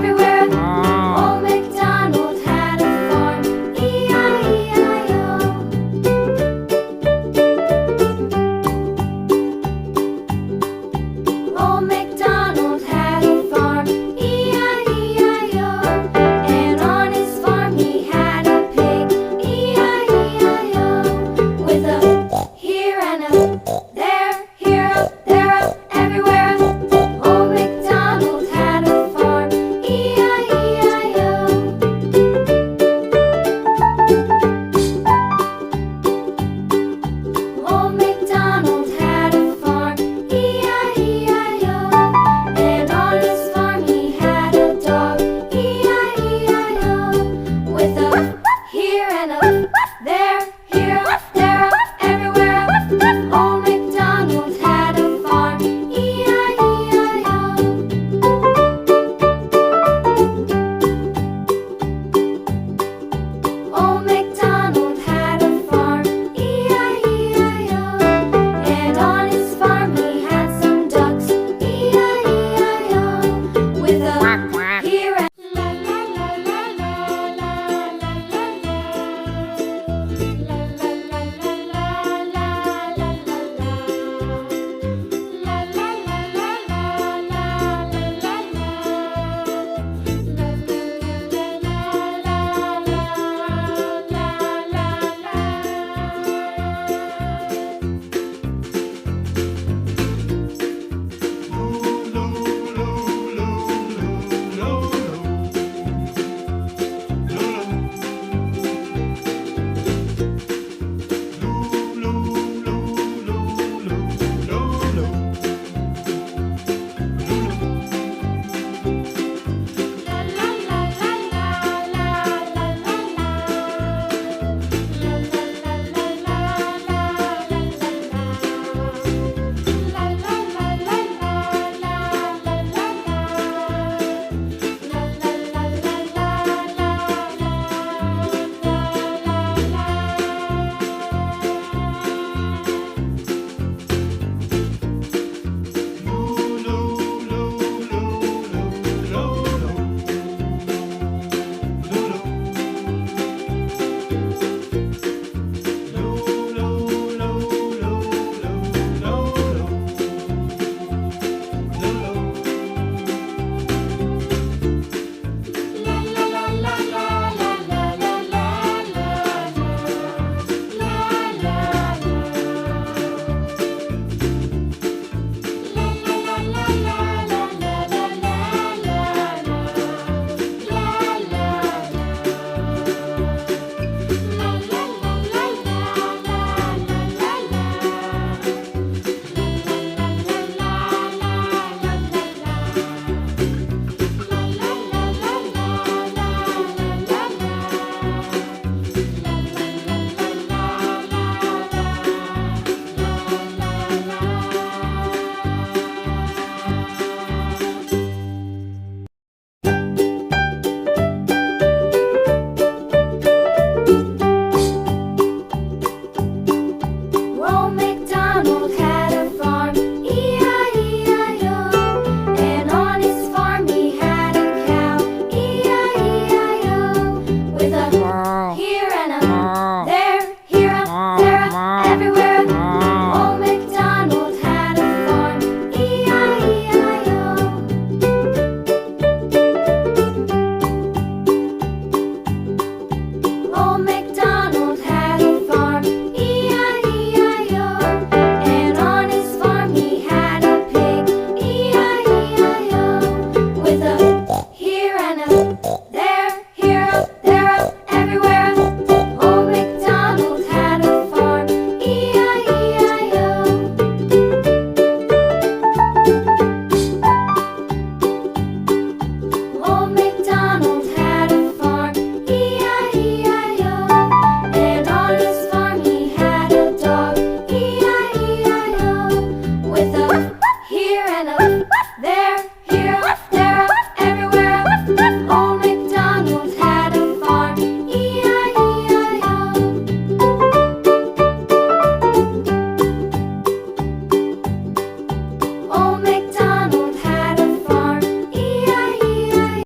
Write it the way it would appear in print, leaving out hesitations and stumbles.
everywhere. Old Macdonald had a farm, E-I-E-I-O. Old Macdonald had a farm, E-I-E-I-O. And on his farm he had a pig, E-I-E-I-O. With a here and a there, here up, there up, everywhere. Old Macdonald had a farm, E-I-E-I-O. Old Macdonald had a farm, E-I-E-I-O. And on his farm he had a dog, E-I-E-I-O. With a here and a there, here up, there up, everywhere. Old Macdonald had a farm, E-I-E-I-O. Old Macdonald had a farm, E-I-E-I-O. And on his farm he had some ducks, E-I-E-I-O. With a here and la la la la la la la la Old Macdonald had a farm, E-I-E-I-O. And on his farm he had a cow, E-I-E-I-O. With a here and a there, here up, there up, everywhere. Old Macdonald had a farm, E-I-E-I-O. Old Macdonald had a farm, E-I-E-I-O. And on his farm he had a pig, E-I-E-I-O. With a here and a